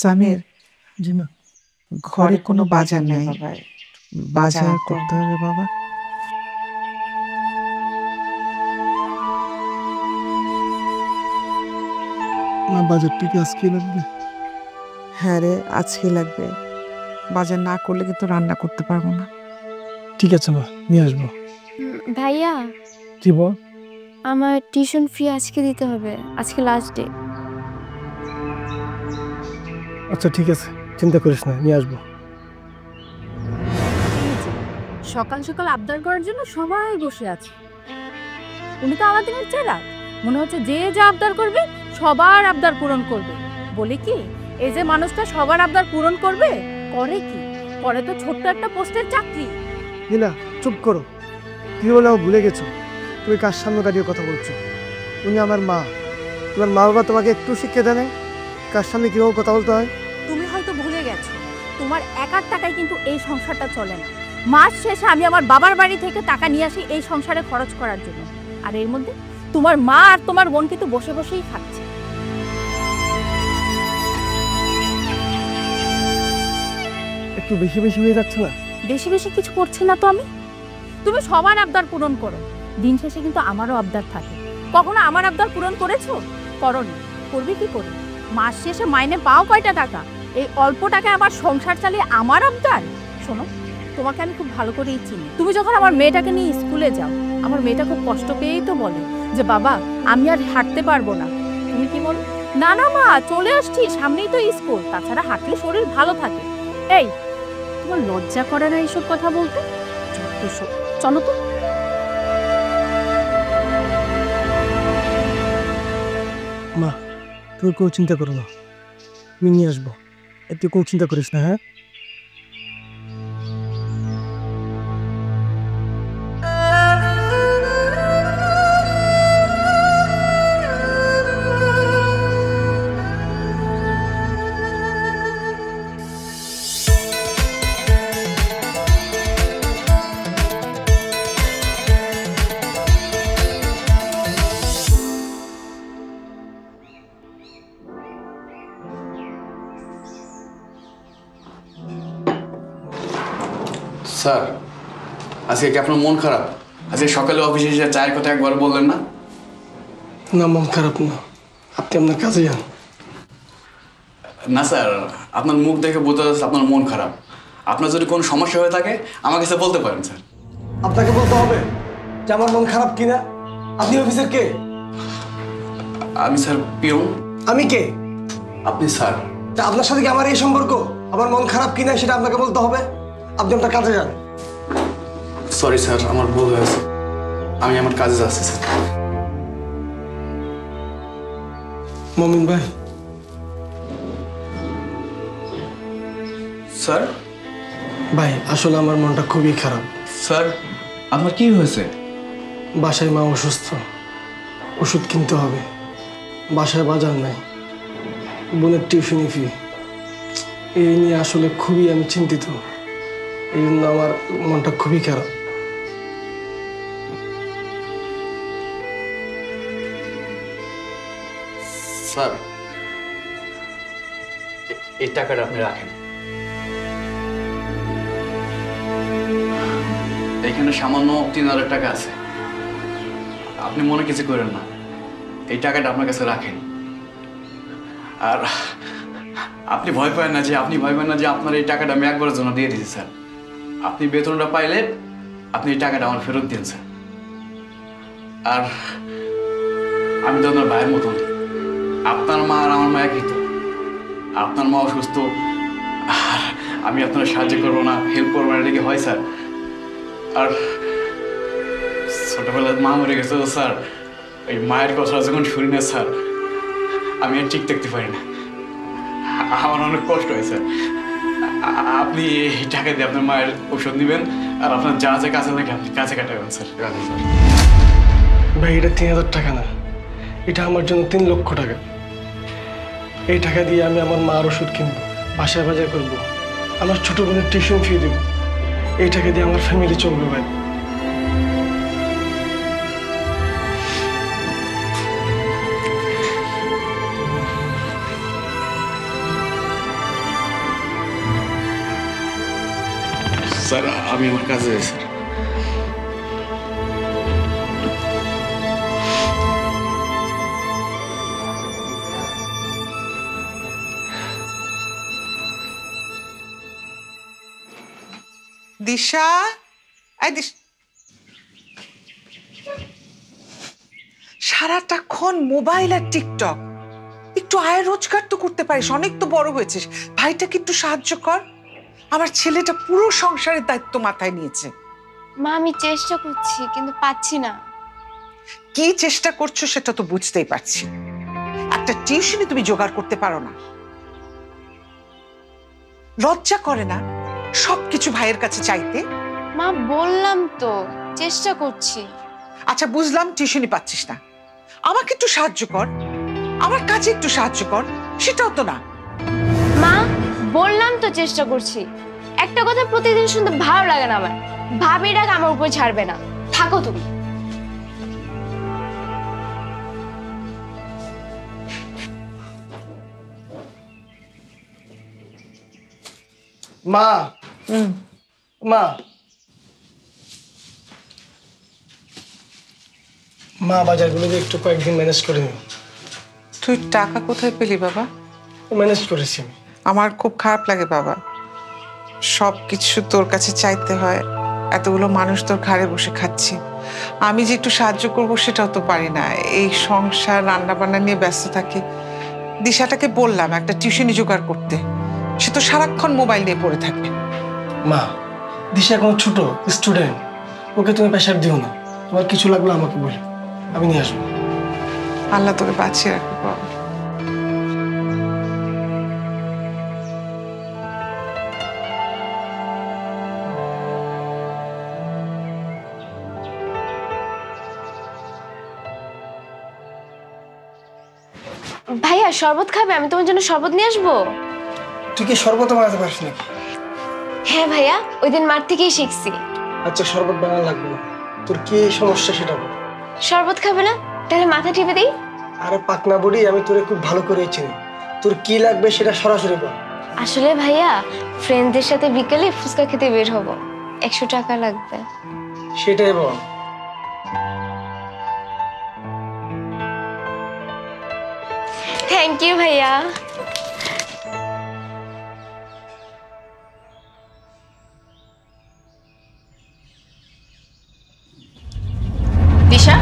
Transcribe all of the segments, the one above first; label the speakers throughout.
Speaker 1: সামির,
Speaker 2: জি মা।
Speaker 1: ঘরে কোনো বাজার নাই, বাজার করতে হবে বাবা।
Speaker 2: মা বাজারটা কি আজকে লাগবে?
Speaker 1: হ্যাঁ রে, আজকে লাগবে। বাজার না করলে কিন্তু রান্না করতে পারবো না।
Speaker 2: ঠিক আছে মা, নিয়ে আসবো।
Speaker 3: ভাইয়া,
Speaker 2: কি বল?
Speaker 3: আমার টিউশন ফি আজকে দিতে হবে, আজকে লাস্ট ডে।
Speaker 2: আচ্ছা ঠিক আছে, চিন্তা করিস না, নিয়ে আসবো।
Speaker 4: সকাল সকাল আবদার করার জন্য সবাই বসে আছে। উনি তো আমাদের চেলা, মনে হচ্ছে যে যা আবদার করবে সবার আবদার পূরণ করবে। বলে কি এই যে মানুষটা সবার আবদার পূরণ করবে, করে কি? করে তো ছোট্ট একটা পোস্টের চাকরি।
Speaker 2: নীলা, চুপ করো। তুমি বলে ভুলে গেছো তুমি কার সামনে দাঁড়িয়ে কথা বলছো? উনি আমার মা। তোমার মা বাবা তোমাকে একটু শিক্ষা দেয় নাই কার সামনে কীভাবে কথা বলতে হয়?
Speaker 4: তুমি হয়তো ভুলে গেছো, তোমার একার টাকায় কিন্তু এই সংসারটা চলে না। মাস শেষে আমি আমার বাবার বাড়ি থেকে টাকা নিয়ে আসি এই সংসারে খরচ করার জন্য, আর এর মধ্যে তোমার মা আর তোমার বোন কিন্তু বসে বসেই খাচ্ছে।
Speaker 2: একটু বেশি বেশি হয়ে যাচ্ছে না?
Speaker 4: বেশি বেশি কিছু করছি না তো আমি। তুমি সবার আবদার পূরণ করো, দিন শেষে কিন্তু আমারও আবদার থাকে। কখনো আমার আবদার পূরণ করেছো? করনি। করবে কি করে? মাস শেষে মাইনে পাও কয়টা টাকা? এই অল্প টাকায় আমার সংসার চালিয়ে আমার আবদার? শোনো, তোমাকে আমি খুব ভালো করেই চিনি। তুমি যখন আমার মেয়েটাকে নিয়ে স্কুলে যাও, আমার মেয়েটা খুব কষ্ট পেয়েই তো বলে যে বাবা আমি আর হাঁটতে পারবো না। তুমি কি বলো? না না মা, চলে আসছি, সামনেই তো স্কুল, তাছাড়া হাঁটলে শরীর ভালো থাকে। এই, তোমার লজ্জা করে না এইসব কথা বলতে? চলো তো।
Speaker 2: মা, তুমি কোনো চিন্তা করো না, আমি নিয়ে আসবো। একটু কোনো চিন্তা করিস না। হ্যাঁ
Speaker 5: স্যার, আজকে কি আপনার মন খারাপ? আজকে সকালে অফিসে এসে চায়ের কথা একবার বললেন না?
Speaker 2: না, মন খারাপ না, আপনি আপনার কাজে যান।
Speaker 5: না স্যার, আপনার মুখ দেখে বোঝা যাচ্ছে আপনার মন খারাপ। আপনার যদি কোনো সমস্যা হয়ে থাকে আমার কাছে বলতে পারেন স্যার।
Speaker 2: আপনাকে বলতে হবে যে আমার মন খারাপ কিনা? আপনি অফিসের কে?
Speaker 5: আমি স্যার পিয়ন।
Speaker 2: আমি কে?
Speaker 5: আপনি স্যার।
Speaker 2: তা আপনার সাথে কি আমার এই সম্পর্ক? আমার মন খারাপ কিনা সেটা আপনাকে বলতে হবে। আপনি আপনার কাজে যান।
Speaker 5: সরি স্যার, আমার ভুল হয়েছে, আমি আমার কাজে যাচ্ছি স্যার।
Speaker 2: মমিন ভাই।
Speaker 5: স্যার।
Speaker 2: ভাই, আসলে আমার মনটা খুবই খারাপ।
Speaker 5: স্যার, আপনার কি হয়েছে?
Speaker 2: বাসায় মা অসুস্থ, ওষুধ কিনতে হবে, বাসায় বাজার নাই, বোনের টিউশনি ফি, এই নিয়ে আসলে খুবই আমি চিন্তিত। এই জন্য আমার মনটা খুবই খারাপ।
Speaker 5: স্যার, এই টাকাটা আপনি রাখেন। এখানে সামান্য 3000 টাকা আছে, আপনি মনে কিছু করেন না, এই টাকাটা আপনার কাছে রাখেন। আর আপনি ভয় পাবেন না যে আপনার এই টাকাটা আমি একবারের জন্য দিয়ে দিচ্ছি স্যার। আপনি বেতনটা পাইলে আপনি এই টাকাটা আমার ফেরত দিন স্যার। আর আমি তো আপনার ভাইয়ের মতন, আপনার মা আর আমার মা একই তো। আপনার মা অসুস্থ আর আমি আপনার সাহায্য করবো না, হেল্প করবো না, এটা কি হয় স্যার? আর ছোটবেলায় মা মরে গেছে তো স্যার, ওই মায়ের কথা যখন শুনি না স্যার, আমি আর ঠিক থাকতে পারি না, আমার অনেক কষ্ট হয় স্যার। আপনি এই টাকা দিয়ে আপনার মায়ের ওষুধ নেবেন আর আপনার যা যা কাছে লাগে আপনি কাছে কাটাবেন স্যার।
Speaker 2: ভাই, এটা 3000 টাকা না, এটা আমার জন্য 3 লক্ষ টাকা। এই টাকা দিয়ে আমি আমার মার ওষুধ কিনবো, বাসায় বাজার করবো, আমার ছোট বোনের টিউশন ফি দেবো। এই টাকা দিয়ে আমার ফ্যামিলি চলবে ভাই।
Speaker 5: স্যার আমি আমার কাজে যাই স্যার।
Speaker 1: দিশা, সারাটাক্ষণ মোবাইল আর টিকটক। একটু আয় রোজগার তো করতে পারিস, অনেক তো বড় হয়েছিস। ভাইটাকে একটু সাহায্য কর। আমার ছেলেটা পুরো সংসারের দায়িত্ব মাথায় নিয়েছে।
Speaker 3: মা আমি চেষ্টা করছি কিন্তু পাচ্ছি না।
Speaker 1: কি চেষ্টা করছো সেটা তো বুঝতেই পারছি। একটা টিউশনি তুমি জোগাড় করতে পারো না? লজ্জা করে না সবকিছু ভাইয়ের কাছে চাইতে?
Speaker 3: মা বললাম তো চেষ্টা করছি।
Speaker 1: আচ্ছা বুঝলাম টিউশনি পাচ্ছিস না, আমাকে একটু সাহায্য কর, আমার কাজে একটু সাহায্য কর। সেটাও তো না।
Speaker 3: মা বললাম তো চেষ্টা করছি। একটা কথা প্রতিদিন শুনতে ভালো লাগে না আমার। ভাবির রাগ আমার উপর ছাড়বে না, থাকো তুমি।
Speaker 2: মা, মা, মা বাজারগুলো দিয়ে একটু কয়েকদিন ম্যানেজ করে নিও।
Speaker 1: তুই টাকা কোথায় পেলি বাবা?
Speaker 2: ম্যানেজ করেছি আমি।
Speaker 1: আমার খুব খারাপ লাগে বাবা, সব কিছু তোর কাছে চাইতে হয়। এতগুলো মানুষ তোর ঘাড়ে বসে খাচ্ছি, আমি যে একটু সাহায্য করব সেটাও তো পারি না। এই সংসার রান্না বান্না নিয়ে ব্যস্ত থাকি। দিশাটাকে বললাম একটা টিউশনি জোগাড় করতে, সে তো সারাক্ষণ মোবাইল নিয়ে পড়ে থাকে।
Speaker 2: মা, দিশা এখন ছোট স্টুডেন্ট, ওকে তুমি প্রেশার দিও না। তোমার কিছু লাগলে আমাকে বলো, আমি নিয়ে আসবো।
Speaker 1: আল্লাহ তোকে বাঁচিয়ে রাখবে বাবা।
Speaker 3: ভাইয়া শরবত খাবে? আমি তোমার জন্য শরবত নিয়ে আসবো।
Speaker 2: তুই কি শরবত বানাতে পারিস নাকি?
Speaker 3: হ্যাঁ ভাইয়া, ওই দিন মাঠ থেকেই শিখছি।
Speaker 2: আচ্ছা শরবত বানানো লাগবে না, তোর কি সমস্যা সেটা বল।
Speaker 3: শরবত খাবে না? তাহলে মাথা টিপে দিই।
Speaker 2: আরে পাকনা বুড়ি, আমি তোরে খুব ভালো করে চিনি, তোর কি লাগবে সেটা সরাসরি বল।
Speaker 3: আসলে ভাইয়া ফ্রেন্ডদের সাথে বিকেলে ফুচকা খেতে বের হব, 100 টাকা লাগবে।
Speaker 2: সেটাই বল।
Speaker 3: থ্যাংক ইউ ভাইয়া।
Speaker 4: দিশা,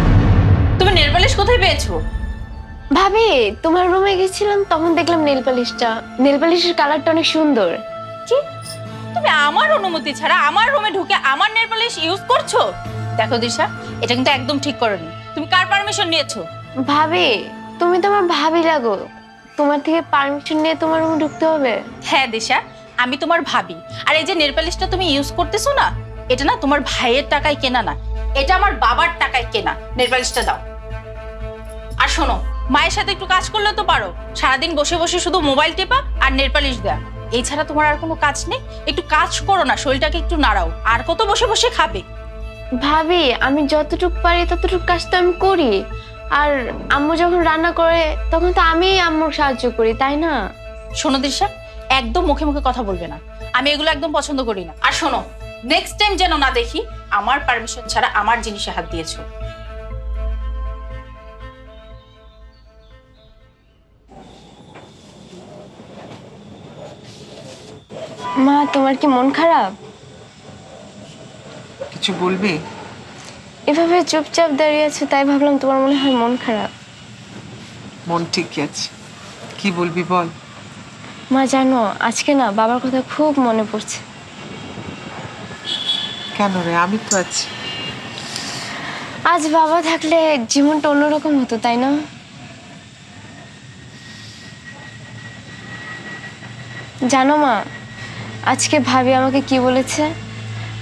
Speaker 4: তুমি নেল পালিশ কোথায় পেয়েছো?
Speaker 3: ভাবি তোমার রুমে গেছিলাম, তখন দেখলাম নেল পালিশটা। নেল পালিশের কালারটা অনেক সুন্দর।
Speaker 4: কি তুমি আমার অনুমতি ছাড়া আমার রুমে ঢুকে আমার নেল পালিশ ইউজ করছো? দেখো দিশা, এটা কিন্তু একদম ঠিক করোনি। তুমি কার পারমিশন নিয়েছো?
Speaker 3: ভাবি তুমি তো আমার ভাবি লাগো, তোমার থেকে পারমিশন নিয়ে তোমার রুমে ঢুকতে হবে?
Speaker 4: হ্যাঁ দিশা, আমি তোমার ভাবি। আর এই যে নেল পালিশটা তুমি ইউজ করতেছো না, এটা না তোমার ভাইয়ের টাকায় কেনা না, এটা আমার বাবার টাকায় কেনা। নেল পালিশটা দাও। আর শোনো, মায়ের সাথে একটু কাজ করলে তো পারো। সারাদিন বসে বসে শুধু মোবাইল টেপা আর নেল পালিশ দেয়া, এছাড়া তোমার আর কোনো কাজ নেই। একটু কাজ করো না, শরীরটাকে একটু নাড়াও। আর কত বসে বসে খাবে?
Speaker 3: ভাবি আমি যতটুকু পারি ততটুকু কাজ তো আমি করি। আর আম্মু যখন রান্না করে তখন তো আমি আম্মুর সাহায্য করি, তাই না?
Speaker 4: শোনো দিশা, একদম মুখে মুখে কথা বলবে না, আমি এগুলো একদম পছন্দ করি না। আর শোনো, নেক্সট টাইম যেন না দেখি আমার পারমিশন ছাড়া আমার জিনিসে হাত দিয়েছো।
Speaker 3: মা তোমার কি মন খারাপ?
Speaker 1: কিছু বলবি?
Speaker 3: এভাবে চুপচাপ দাঁড়িয়ে আছো, তাই ভাবলাম তোমার মনে হয় মন খারাপ।
Speaker 1: মন ঠিকই আছে, কি বলবি বল।
Speaker 3: মা জানো আজকে না বাবার কথা খুব মনে পড়ছে।
Speaker 1: কেন রে? আমি তো আছি।
Speaker 3: আজ বাবা থাকলে জীবনটা অন্যরকম হতো, তাই না? জানো মা, আজকে ভাবি আমাকে কি বলেছে?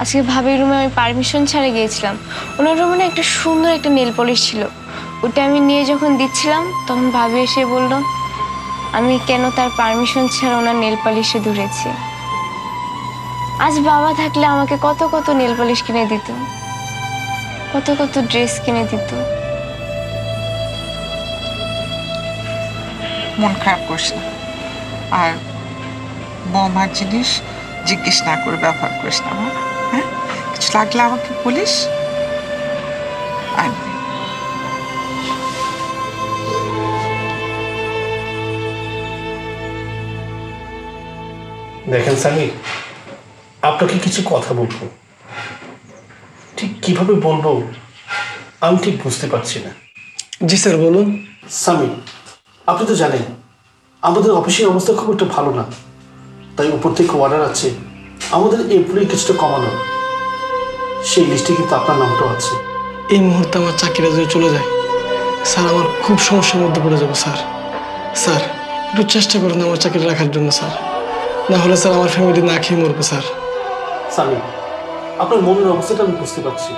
Speaker 3: আজকে ভাবির রুমে আমি পারমিশন ছাড়া গিয়েছিলাম। ওনার রুমে না একটা সুন্দর একটা নেল পলিশ ছিল, ওটা আমি নিয়ে যখন দিচ্ছিলাম তখন ভাবি এসে বলল আমি কেন তার পারমিশন ছাড়া ওনার নেল পলিশে ধরেছি। আজ বাবা থাকলে আমাকে কত কত নেল পলিশ কিনে দিত, কত কত ড্রেস কিনে দিত।
Speaker 1: মন খারাপ করিস না, আর বৌমার জিনিস জিজ্ঞেস না করে ব্যবহার করিস না। কিছু লাগলে আমাকে বলিস। আনবি।
Speaker 2: দেখেন সামি, আপনাকে কিছু কথা বলবো, ঠিক কিভাবে বলবো আমি ঠিক বুঝতে পারছি না। জি স্যার বলুন। সামি, আপনি তো জানেন আমাদের অফিসের অবস্থা খুব একটা ভালো না, তাই উপর থেকে অর্ডার আছে আমাদের এমপ্লয়ি কিছুটা কমানো। সেই লিস্টে কিন্তু আপনার নামটাও আছে। এই মুহূর্তে আমার চাকরিটা যদি চলে যায় স্যার, আমার খুব সমস্যার মধ্যে পড়ে যাবো স্যার। স্যার একটু চেষ্টা করুন আমার চাকরি রাখার জন্য স্যার, না হলে স্যার আমার ফ্যামিলি না খেয়ে মরবে স্যার। সামি, আপনার মনের অবস্থাটা আমি বুঝতে পারছি,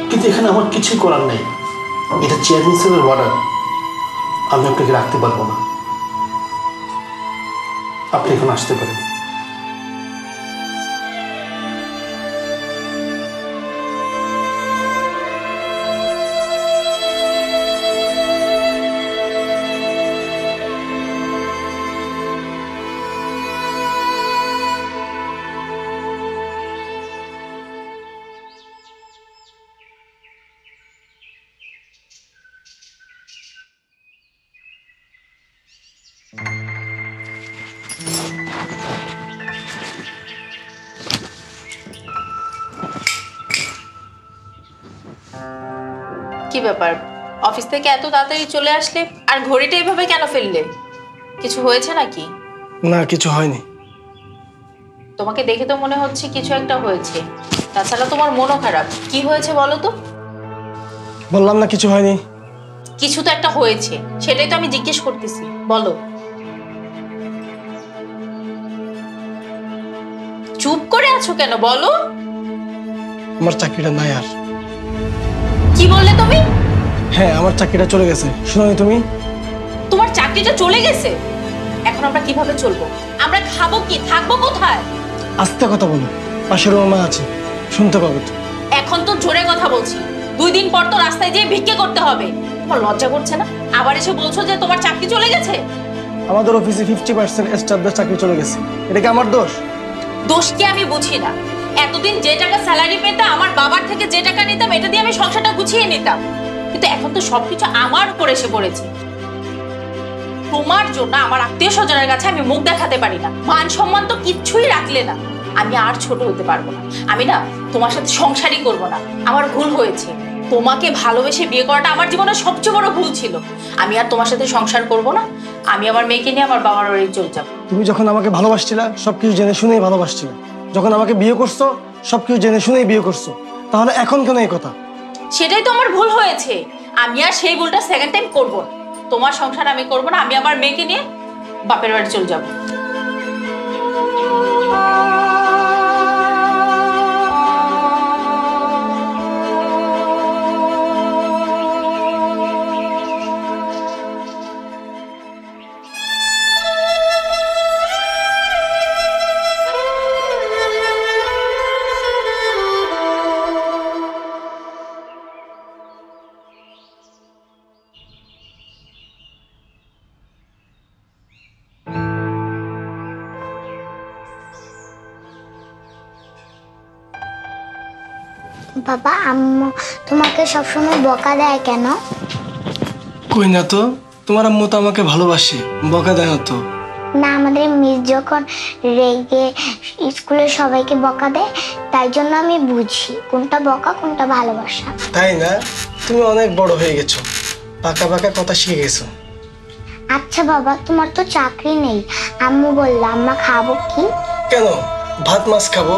Speaker 2: কিন্তু এখানে আমার কিছুই করার নেই। এটা চেয়ারম্যান স্যারের অর্ডার, আমি আপনাকে রাখতে পারবো না। আপনি এখন আসতে পারেন।
Speaker 6: কি ব্যাপার, অফিস থেকে এত তাড়াতাড়ি চলে আসলে আর ঘড়িটা এভাবে কেন ফেললে? কিছু হয়েছে নাকি?
Speaker 2: না, কিছু হয়নি।
Speaker 6: তোমাকে দেখে তো মনে হচ্ছে কিছু একটা হয়েছে, তাছাড়া তোমার মনও খারাপ। কি হয়েছে বলো তো?
Speaker 2: বললাম না কিছু হয়নি।
Speaker 6: কিছু তো একটা হয়েছে, সেটাই তো আমি জিজ্ঞেস করতেছি, বলো। চুপ করে আছো কেন, বলো।
Speaker 2: আমার চাকরিটা নাই আর।
Speaker 6: কি বললে তুমি?
Speaker 2: হ্যাঁ, আমার চাকরিটা চলে গেছে। শুনোনি তুমি?
Speaker 6: তোমার চাকরিটা চলে গেছে? এখন আমরা কিভাবে চলবো? আমরা খাবো কি, থাকবো কোথায়?
Speaker 2: আস্তে কথা বলো, পাশের রুমে আছে, শুনতে পাবে তো।
Speaker 6: এখন তো জোরে কথা বলছি, 2 দিন পর তো রাস্তায় যেয়ে ভিক্ষে করতে হবে। তোমার লজ্জা করছে না? আবার এসে বলছো যে তোমার চাকরি চলে গেছে।
Speaker 2: আমাদের অফিসে 50% স্টাফদের চাকরি চলে গেছে, এটা কি আমার দোষ?
Speaker 6: দোষ কি আমি বুঝি না। এতদিন যে টাকা স্যালারি পেতাম, আমার বাবার থেকে যে টাকা নিতাম, এটা দিয়ে আমি সংসারটা গুছিয়ে নিতাম, কিন্তু এখন তো সবকিছু আমার উপর এসে পড়েছে। তোমার জন্য আমার আত্মীয় স্বজনের কাছে আমি মুখ দেখাতে পারি না, মান সম্মান তো কিচ্ছুই রাখলে না। আমি আর ছোট হতে পারবো না, আমি না তোমার সাথে সংসারই করব না। আমার ভুল হয়েছে, তোমাকে ভালোবেসে বিয়ে করাটা আমার জীবনের সবচেয়ে বড় ভুল ছিল। আমি আর তোমার সাথে সংসার করব না, আমি আমার মেয়েকে নিয়ে আমার বাবার বাড়ি চলে যাবো।
Speaker 2: তুমি যখন আমাকে ভালোবাসছিলা সবকিছু জেনে শুনেই ভালোবাসছিলে, যখন আমাকে বিয়ে করছো সবকিছু জেনে শুনেই বিয়ে করছো, তাহলে এখন কেন এই কথা?
Speaker 6: সেটাই তো আমার ভুল হয়েছে, আমি আর সেই ভুলটা সেকেন্ড টাইম করব না। তোমার সংসার আমি করব না, আমি আমার মেয়েকে নিয়ে বাপের বাড়ি চলে যাব।
Speaker 7: বাবা, আম্মু তোমাকে সবসময় বকা দেয় কেন?
Speaker 2: কই না তো, তোমার আম্মু তো আমাকে ভালোবাসে, বকা দেয় না তো।
Speaker 7: না, আমাদের মিস যখন রেগে স্কুলে সবাইকে বকা দেয়, তাই জন্য আমি বুঝি কোনটা বকা কোনটা ভালোবাসা।
Speaker 2: তাই না? তুমি অনেক বড় হয়ে গেছো, পাকা পাকা কথা শিখে গেছো।
Speaker 7: আচ্ছা বাবা, তোমার তো চাকরি নেই, আম্মু বললো আম্মা খাবো কি?
Speaker 2: কেন, ভাত মাছ খাবো।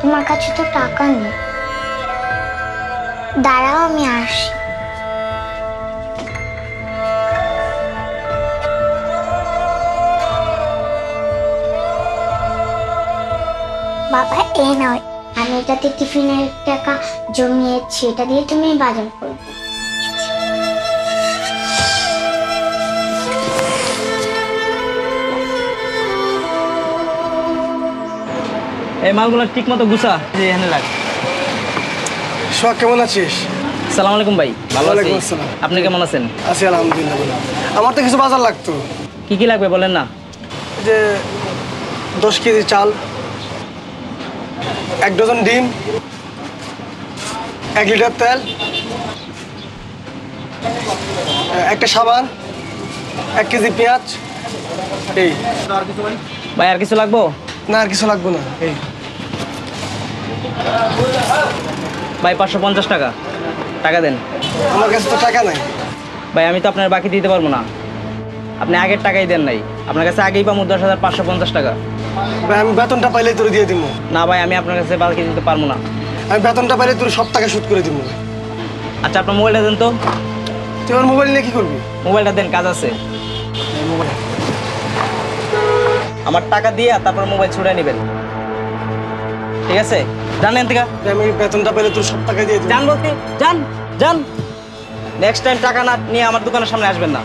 Speaker 7: তোমার কাছে তো টাকা নেই। দাঁড়াও, আমি আসি। বাবা, এই নয়, আমি এটাতে টিফিনের টাকা জমিয়েছি, এটা দিয়ে তুমি বাজার করবে।
Speaker 8: এই মালগুলো ঠিক মতো গুছা, যে এখানে রাখ।
Speaker 2: সোহাগ, কেমন আছিস?
Speaker 8: সালাম আলাইকুম ভাই। ভালো আছি।
Speaker 2: ওয়ালাইকুম আসসালাম।
Speaker 8: আপনি কেমন আছেন?
Speaker 2: আছি আলহামদুলিল্লাহ। আমার তো কিছু বাজার লাগতো।
Speaker 8: কি কি লাগবে বলেন না।
Speaker 2: যে 10 কেজি চাল, 1 ডজন ডিম, 1 লিটার তেল, একটা সাবান, 1 কেজি পেঁয়াজ। এই
Speaker 8: ভাই আর কিছু লাগবো?
Speaker 2: না, আর কিছু লাগবে না। এই
Speaker 8: ভাই 550 টাকা, টাকা দেন।
Speaker 2: আমার কাছে তো টাকা নাই।
Speaker 8: ভাই আমি তো আপনার বাকি দিতে পারবো না, আপনি আগের টাকাই দেন নাই। আপনার কাছে আগেই পাবো 10,550 টাকা।
Speaker 2: ভাই আমি বেতনটা পাইলে তোর দিয়ে দিব।
Speaker 8: না ভাই আমি আপনার কাছে বাকি দিতে পারবো না।
Speaker 2: আমি বেতনটা পাইলে তোর সব টাকা শোধ করে দিব।
Speaker 8: আচ্ছা আপনার মোবাইলটা দেন তো।
Speaker 2: তুই আমার মোবাইল নিয়ে কি করবি?
Speaker 8: মোবাইলটা দেন, কাজ আছে। আমার টাকা দিয়ে তারপর মোবাইল ছুড়ে নেবেন, ঠিক আছে? জানেন থেকে
Speaker 2: আমি বেতনটা পাইলে তোর সব টাকা দিয়ে দিব।
Speaker 8: যান বলতে, যান যান। নেক্সট টাইম টাকা না নিয়ে আমার দোকানের সামনে আসবেন না।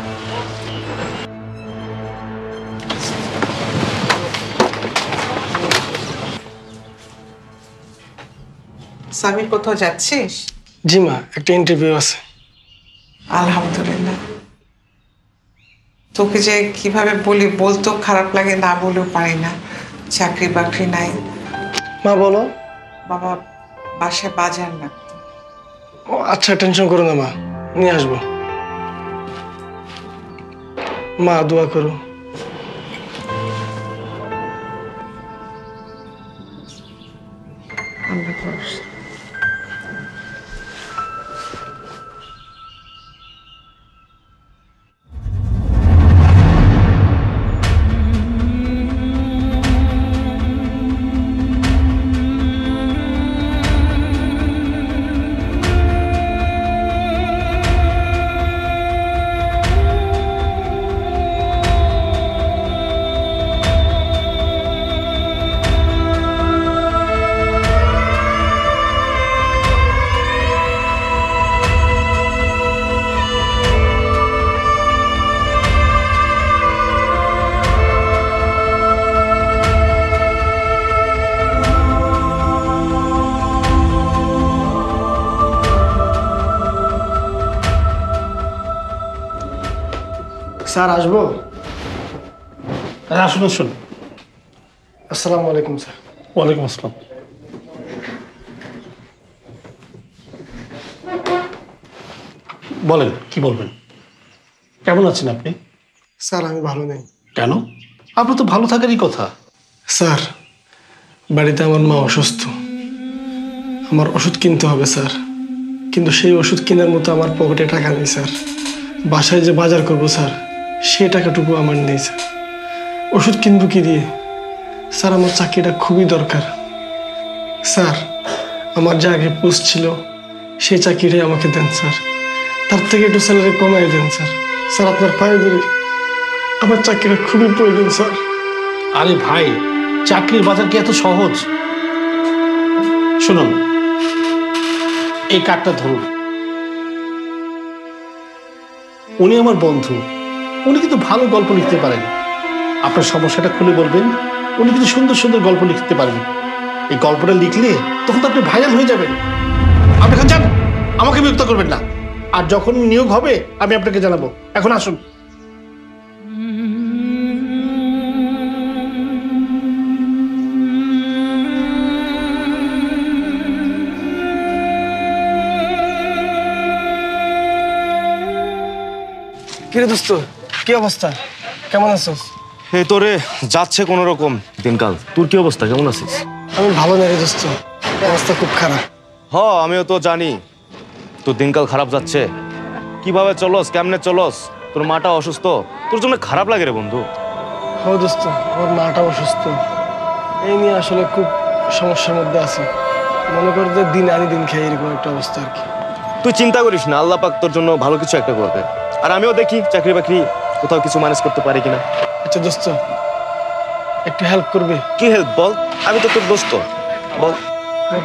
Speaker 1: সামির, কোথাও যাচ্ছিস?
Speaker 2: জি মা, একটা ইন্টারভিউ আছে।
Speaker 1: আলহামদুলিল্লাহ। তোকে যে কিভাবে বলি, বলতেও খারাপ লাগে, না বলেও পারি না। চাকরি বাকরি নাই।
Speaker 2: মা বলো।
Speaker 1: বাবা বাসায় বাজার না।
Speaker 2: ও আচ্ছা, টেনশন করো না মা, নিয়ে আসবো। মা দোয়া করো।
Speaker 1: আল্লাহ ভরসা।
Speaker 2: স্যার আসবো?
Speaker 9: আসুন আসুন।
Speaker 2: আসসালামু আলাইকুম স্যার।
Speaker 9: ওয়ালাইকুম আসসালাম। বলেন, কি বলবেন? কেমন আছেন আপনি?
Speaker 2: স্যার আমি ভালো নেই।
Speaker 9: কেন? আপনার তো ভালো থাকারই কথা।
Speaker 2: স্যার বাড়িতে আমার মা অসুস্থ, আমার ওষুধ কিনতে হবে স্যার। কিন্তু সেই ওষুধ কেনার মতো আমার পকেটে টাকা নেই স্যার। বাসায় যে বাজার করবো স্যার, সে টাকাটুকু আমার নেই স্যার। ওষুধ কিনবো কি দিয়ে? স্যার আমার চাকরিটা খুবই দরকার স্যার। আমার যে আগে পোস্ট ছিল সেই চাকরিটাই আমাকে দেন স্যার। তার থেকে একটু স্যালারি কমাই দেন স্যার। স্যার আপনার পায়ে ধরে, আমার চাকরিটা খুবই প্রয়োজন স্যার।
Speaker 9: আরে ভাই, চাকরির বাজার কি এত সহজ? শুনুন, এই কার্ডটা ধরুন। উনি আমার বন্ধু, উনি কিন্তু ভালো গল্প লিখতে পারেন। আপনার সমস্যাটা খুলে বলবেন, উনি কিন্তু সুন্দর সুন্দর গল্প লিখতে পারবেন। এই গল্পটা লিখলে তখন তো আপনি ভাইরাল হয়ে যাবেন। আপনি এখন যান, আমাকে বিরক্ত করবেন না। আর যখন নিয়োগ হবে আমি আপনাকে জানাবো। এখন আসুন।
Speaker 2: কিরে দোস্ত, কি অবস্থা? কেমন আছিস?
Speaker 10: এই তোরে যাচ্ছে কোনো রকম দিনকাল। তোর কি অবস্থা, কেমন আছিস?
Speaker 2: আমি ভালো নাই রে দোস্ত, অবস্থা খুব খারাপ।
Speaker 10: আমিও তো জানি তোর দিনকাল খারাপ যাচ্ছে। কিভাবে চলস, কেমনে চলস? তোর মাটা অসুস্থ, তোর জন্য খারাপ লাগে রে বন্ধু।
Speaker 2: দোস্ত, ওর মাটা অসুস্থ, এই নিয়ে আসলে খুব সমস্যার মধ্যে আছি। মনে কর যে দিন আনি দিন খেয়ে এরকম একটা অবস্থা আর কি।
Speaker 10: তুই চিন্তা করিস না, আল্লাহ পাক তোর জন্য ভালো কিছু একটা করবে। আর আমিও দেখি চাকরি বাকরি কোথাও কিছু ম্যানেজ করতে পারি কিনা।
Speaker 2: আচ্ছা দোস্ত, একটু হেল্প করবে?
Speaker 10: কি হেল্প বল? আমি তো তোর দোস্ত, বল।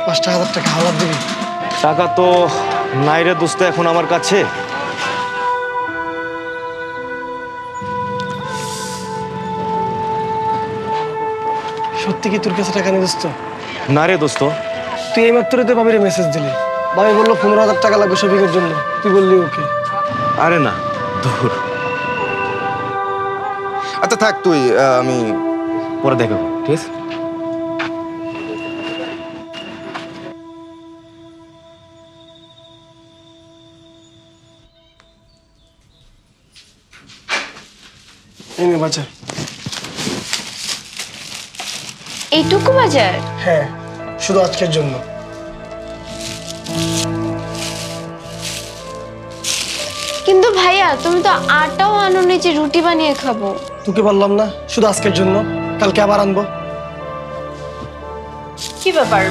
Speaker 2: 5,000 টাকা হাওলাত দিবি?
Speaker 10: টাকা তো নাই রে দোস্ত এখন আমার কাছে।
Speaker 2: সত্যি কি তোর কাছে টাকা নেই দোস্ত?
Speaker 10: না রে দোস্ত।
Speaker 2: তুই এই মাত্র তো বাবির মেসেজ দিলি, বাবি বললো 15,000 টাকা লাগবে শপিংয়ের জন্য, তুই বললি ওকে।
Speaker 10: আরে না, দূর। আচ্ছা থাক তুই, আমি পরে দেখো, ঠিক আছে?
Speaker 2: এই নে বাজার।
Speaker 3: এইটুকু বাজার?
Speaker 2: হ্যাঁ, শুধু আজকের জন্য।
Speaker 3: কিন্তু ভাইয়া তুমি তো আটাও আনোনি যে রুটি বানিয়ে খাবো।
Speaker 2: তোকে বললাম না শুধু আজকের জন্য, কালকে আবার আনবো।
Speaker 6: কি ব্যাপার,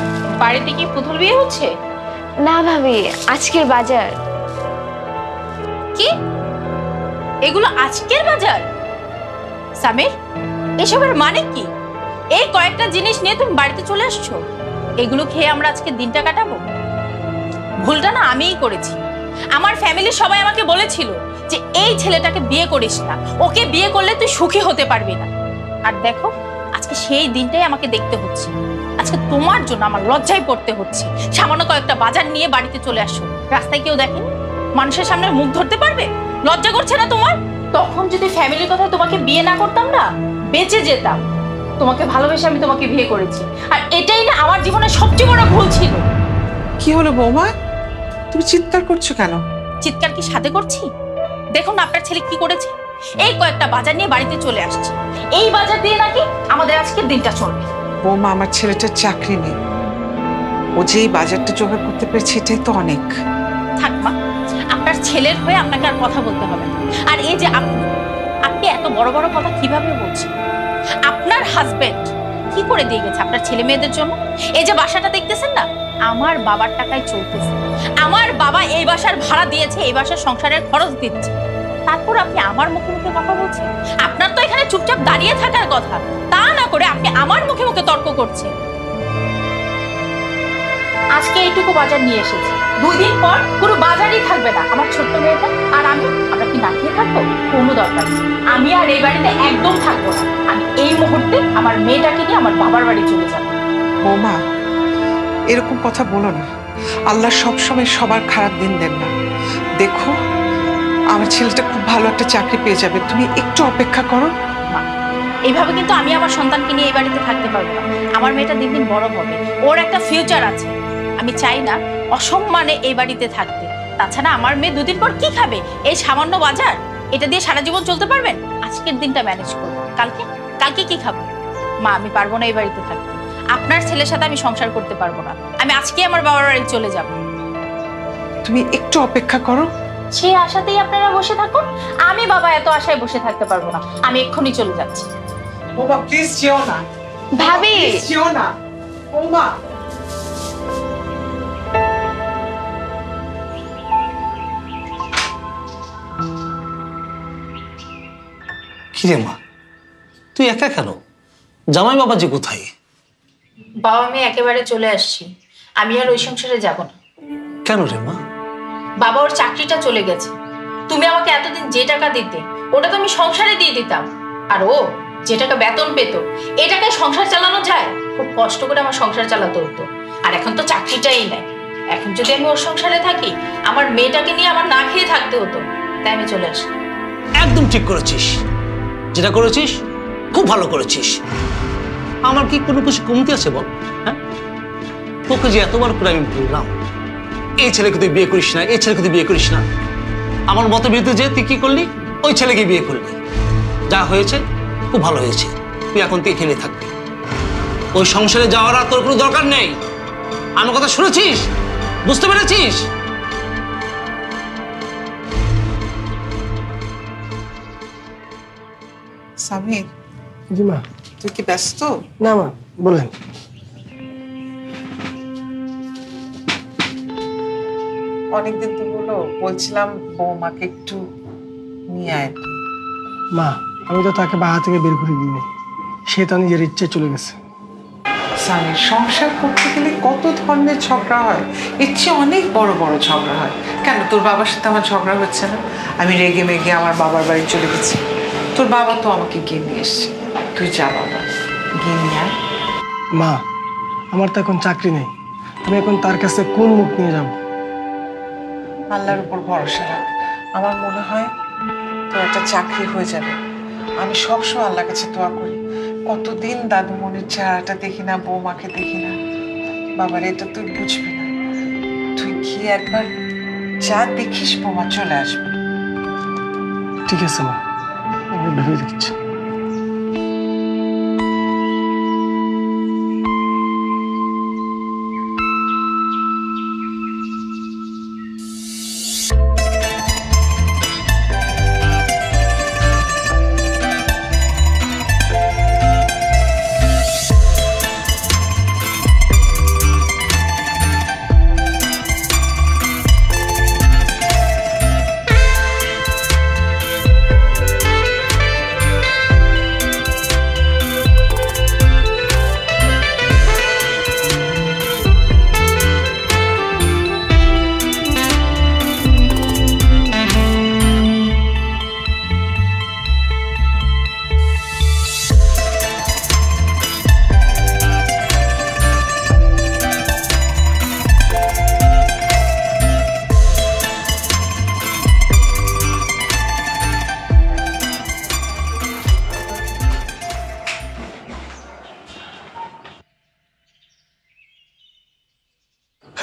Speaker 6: বাড়িতে কি পুতুল বিয়ে হচ্ছে?
Speaker 3: না ভাবি, আজকের বাজার।
Speaker 6: কি এগুলো আজকের বাজার? সামির, এসবের মানে কি? এই কয়েকটা জিনিস নিয়ে তুমি বাড়িতে চলে আসছো, এগুলো খেয়ে আমরা আজকে দিনটা কাটাবো? ভুলটা না আমিই করেছি। আমার ফ্যামিলির সবাই আমাকে বলেছিল যে এই ছেলেটাকে বিয়ে করিস না, ওকে বিয়ে করলে তুই সুখী হতে পারবি না। আর দেখো আজকে সেই দিনটাই আমাকে দেখতে হচ্ছে। আজকে তোমার জন্য আমার লজ্জায় পড়তে হচ্ছে। সামান্য কয়েকটা বাজার নিয়ে বাড়িতে চলে আসো, রাস্তায় কেউ দেখেনি, মানুষের সামনে মুখ ধরতে পারবে? লজ্জা করছে না তোমার? তখন যদি ফ্যামিলির কথায় তোমাকে বিয়ে না করতাম না, বেঁচে যেতাম। তোমাকে ভালোবেসে আমি তোমাকে বিয়ে করেছি, আর এটাই না আমার জীবনের সবচেয়ে বড় ভুল ছিল।
Speaker 1: কি হলো বৌমা, তুমি চিৎকার করছো কেন?
Speaker 6: চিৎকার কি সাথে করছি? দেখুন আপনার ছেলে কি করেছে, এই কয়েকটা বাজার নিয়ে বাড়িতে চলে আসছে। এই বাজার দিয়ে নাকি আমাদের আজকের দিনটা চলবে।
Speaker 1: বৌমা, আমার ছেলেটার চাকরি নেই, ও যেই বাজারটা জোগাড় করতে পেরেছে এটাই তো অনেক।
Speaker 6: থাক মা, আপনার ছেলের হয়ে আপনাকে আর কথা বলতে হবে না। আর এই যে আপনি এত বড় বড় কথা কিভাবে বলছেন? আপনার হাজবেন্ড কি করে দিয়ে গেছে আপনার ছেলে মেয়েদের জন্য? এই যে বাসাটা দেখতেছেন না, আমার বাবার টাকায় চলতেছে। আমার বাবা এই বাসার ভাড়া দিয়েছে, এই বাসার সংসারের খরচ দিচ্ছে। তারপর আপনি আমার মুখে মুখে কথা বলছেন? আপনার তো এখানে চুপচাপ দাঁড়িয়ে থাকার কথা, তা না করে আপনি আমার মুখে মুখে তর্ক করছেন। আজকে এইটুকু বাজার নিয়ে এসেছি, 2 দিন পর পুরো বাজারই থাকবে না। আমার ছোট্ট মেয়েটা আর আমরা কি না খেয়ে থাকবো? কোনো দরকার নেই, আমি আর এই বাড়িতে একদম থাকবো না। আমি এই মুহূর্তে আমার মেয়েটাকে নিয়ে আমার বাবার বাড়ি চলে যাবো।
Speaker 1: বৌমা, এরকম কথা বলো না। আল্লাহ সবসময় সবার খারাপ দিন দেন না। দেখো, আমার ছেলেটা খুব ভালো একটা চাকরি পেয়ে যাবে, তুমি একটু অপেক্ষা করো।
Speaker 6: এইভাবে কিন্তু আমি আমার সন্তানকে নিয়ে এই বাড়িতে থাকতে পারবো না। আমার মেয়েটা দিন দিন বড় হবে, ওর একটা ফিউচার আছে। আমি চাই না অসম্মানে এই বাড়িতে থাকতে। তাছাড়া আমার মেয়ে 2 দিন পর কি খাবে? এই সামান্য বাজার, এটা দিয়ে সারা জীবন চলতে পারবেন? আজকের দিনটা ম্যানেজ করবো, কালকে কি খাবো? মা, আমি পারবো না এই বাড়িতে থাকতে। আপনার ছেলের সাথে আমি সংসার করতে পারবো না। আমি আজকে আমার বাবার বাড়ি চলে যাব।
Speaker 1: তুমি একটু অপেক্ষা করো।
Speaker 6: সেই আশাতেই আপনারা বসে থাকুন, আমি বাবা এত আশায় বসে থাকতে পারবো না। আমি এক্ষুনি চলে যাচ্ছি।
Speaker 1: বৌমা প্লিজ যেও না।
Speaker 3: ভাবি,
Speaker 1: যেও না বৌমা।
Speaker 11: কিরে মা, তুই একা কেন? জামাই বাবাজি কোথায়?
Speaker 6: বাবা আমি একেবারে চলে আসছি, আমি আর ওই সংসারে যাব না।
Speaker 11: কেন রে মা?
Speaker 6: বাবা ওর চাকরিটা চলে গেছে। তুমি আমাকে এতদিন যে টাকা দিতে, ওটা তো আমি সংসারে দিয়ে দিতাম। আর ও যে টাকা বেতন পেত, এই টাকায় সংসার চালানো যায়? খুব কষ্ট করে আমার সংসার চালাতে হতো। আর এখন তো চাকরিটাই নাই। এখন যদি আমি ওর সংসারে থাকি, আমার মেয়েটাকে নিয়ে আমার না খেয়ে থাকতে হতো। তাই আমি চলে আসি।
Speaker 11: একদম ঠিক করেছিস, যেটা করেছিস খুব ভালো করেছিস। আমার কি কোনো কিছু কমতি আছে বল? হ্যাঁ, তোকে যে এতবার করে আমি বললাম এই ছেলেকে তুই বিয়ে করিস না, এই ছেলেকে তুই বিয়ে করিস না, আমার মতের বিরুদ্ধে যে তুই কি করলি? ওই ছেলেকে বিয়ে করলি। যা হয়েছে খুব ভালো হয়েছে, তুই এখন তুই খেলে থাকবি। ওই সংসারে যাওয়ার আর তোর কোনো দরকার নেই। আমার কথা শুনেছিস? বুঝতে পেরেছিস?
Speaker 1: সামির,
Speaker 2: জি মা।
Speaker 1: তুই কি ব্যস্ত?
Speaker 2: না মা, বলেন।
Speaker 1: অনেকদিন তো হলো, বলছিলাম বৌমাকে একটু নিয়ে আয়।
Speaker 2: মা, আমি তো তাকে বাসা থেকে বের করে দিইনি, সে তার নিজের ইচ্ছে চলে গেছে।
Speaker 1: সামির, সংসার করতে গেলে কত ধরনের ঝগড়া হয়, এর চেয়ে অনেক বড় বড় ঝগড়া হয়। কেন তোর বাবার সাথে আমার ঝগড়া হচ্ছে না? আমি রেগে মেগে আমার বাবার বাড়ি চলে গেছি, তোর বাবা তো আমাকে গিয়ে নিয়ে এসছে। তুই যা বাবা, গিয়ে নিয়ে আয়।
Speaker 2: মা, আমার তো এখন চাকরি নেই, আমি এখন তার কাছে কোন মুখ নিয়ে যাব?
Speaker 1: আল্লাহর উপর ভরসা রাখ, আমার মনে হয় তোর একটা চাকরি হয়ে যাবে। আমি সবসময় আল্লাহর কাছে দোয়া করি। কতদিন দাদুমণির চেহারাটা দেখি না, বৌমাকে দেখি না। বাবার এটা তুই বুঝবি না, তুই গিয়ে একবার যা দেখিস বৌমা চলে আসবে।
Speaker 2: ঠিক আছে মা, আমি ভেবে দেখছি।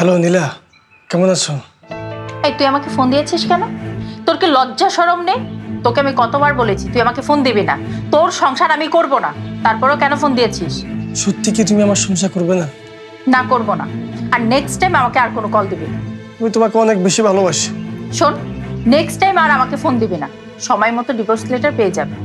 Speaker 2: হ্যালো নীলা, কেমন আছো?
Speaker 6: এই তুই আমাকে ফোন দিয়েছিস কেন? তোর কি লজ্জা শরম নেই? তোকে আমি কতবার বলেছি তুই আমাকে ফোন দিবি না, তোর সংসার আমি করব না, তারপরেও কেন ফোন দিয়েছিস?
Speaker 2: সত্যি কি তুমি আমার সংসার করবে না?
Speaker 6: না, করব না। আর নেক্সট টাইম আমাকে আর কোনো কল দিবি না।
Speaker 2: আমি তোমাকে অনেক বেশি ভালোবাসি।
Speaker 6: শোন, নেক্সট টাইম আর আমাকে ফোন দিবি না, সময় মতো ডিভোর্স লেটার পেয়ে যাবে।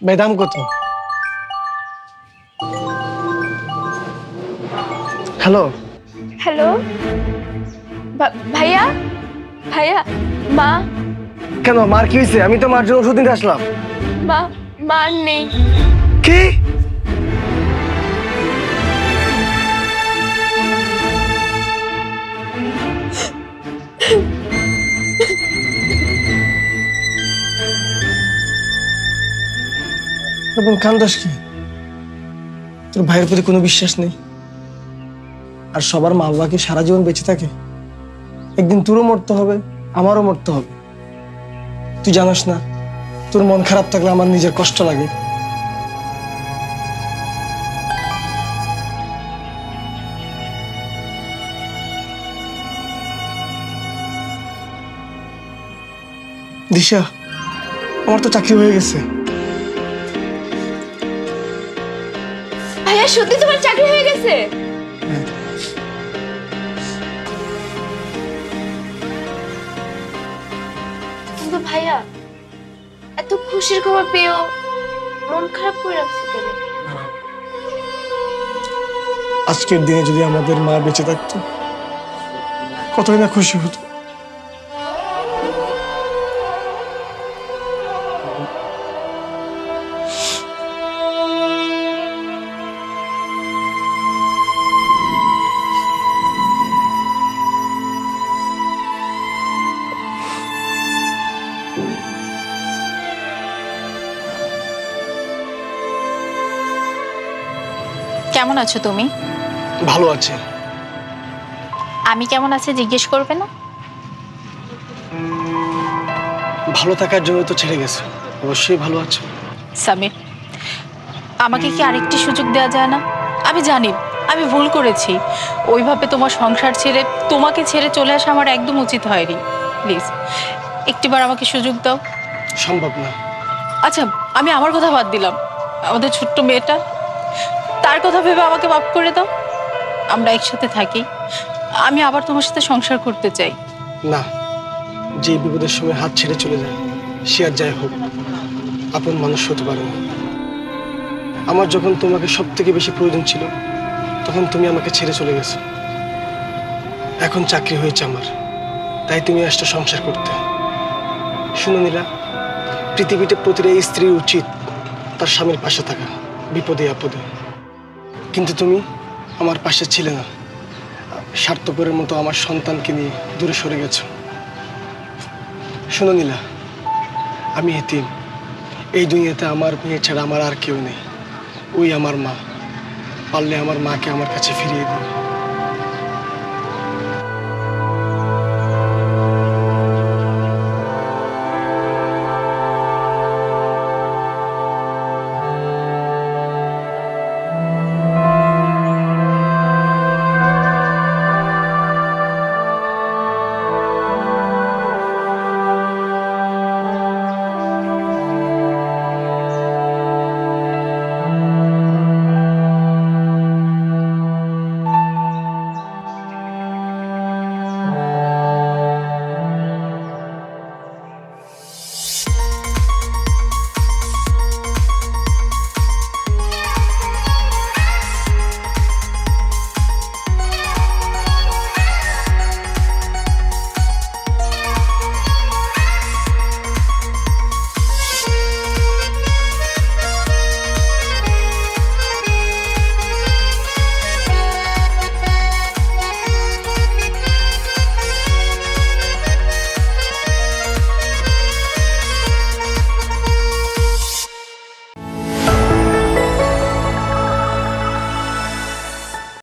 Speaker 2: ভাই দাম কত? হ্যালো
Speaker 3: হ্যালো ভাইয়া, ভাইয়া, মা,
Speaker 2: কেন মার কি হয়েছে? আমি তো মার জন্য ওষুধ নিতে আসলাম।
Speaker 3: মা, মা আর নেই।
Speaker 2: কি? এবং কান্দাস কি? তোর ভাইয়ের প্রতি কোনো বিশ্বাস নেই? আর সবার মা বাবা কি সারা জীবন বেঁচে থাকে? একদিন তোরও মরতে হবে, আমারও মরতে হবে। তুই জানাস না, তোর মন খারাপ থাকলে আমার নিজের কষ্ট লাগে। দিশা, আমার তো চাকরি হয়ে গেছে।
Speaker 3: ভাইয়া, সত্যি তোমার চাকরি হয়ে গেছে? কিন্তু ভাইয়া, এত খুশির খবর পেয়েও মন খারাপ করে রাখছি কেন?
Speaker 2: আজকের দিনে যদি আমাদের মা বেঁচে থাকতো, কতই না খুশি হতো।
Speaker 6: কেমন আছো তুমি?
Speaker 2: ভালো আছে।
Speaker 6: আমি কেমন আছি জিজ্ঞেস করবে না?
Speaker 2: ভালো থাকার জন্য তো ছেড়ে গেছে, অবশ্যই ভালো আছো।
Speaker 6: সামির, আমাকে কি আরেকটি সুযোগ দেওয়া যায় না? আমি জানি আমি ভুল করেছি, ওইভাবে তোমার সংসার ছেড়ে তোমাকে ছেড়ে চলে আসা আমার একদম উচিত হয়নি। প্লিজ একটিবার আমাকে সুযোগ দাও।
Speaker 2: সম্ভব না।
Speaker 6: আচ্ছা, আমি আমার কথা বাদ দিলাম, আমাদের ছোট্ট মেয়েটা, তার কথা ভেবে আমাকে মাফ করে দাও। আমরা একসাথে থাকি, আমি আবার তোমার সাথে সংসার করতে চাই।
Speaker 2: না, যে বিপদের সময় হাত ছেড়ে চলে যায় সে আর যাই হোক আপন মানুষ হতে পারে না। আমার যখন তোমাকে সব থেকে বেশি প্রয়োজন ছিল তখন তুমি আমাকে ছেড়ে চলে গেছো। এখন চাকরি হয়েছে আমার, তাই তুমি আসছো সংসার করতে। শুনো নীলা, পৃথিবীতে প্রতিটা স্ত্রী উচিত তার স্বামীর পাশে থাকা বিপদে আপদে, কিন্তু তুমি আমার পাশে ছিলে না। স্বার্থপরের মতো আমার সন্তানকে নিয়ে দূরে সরে গেছো। শোনো নীলা, আমি এতিম, এই দুনিয়াতে আমার মেয়ে ছাড়া আমার আর কেউ নেই। ওই আমার মা, পারলে আমার মাকে আমার কাছে ফিরিয়ে দিও।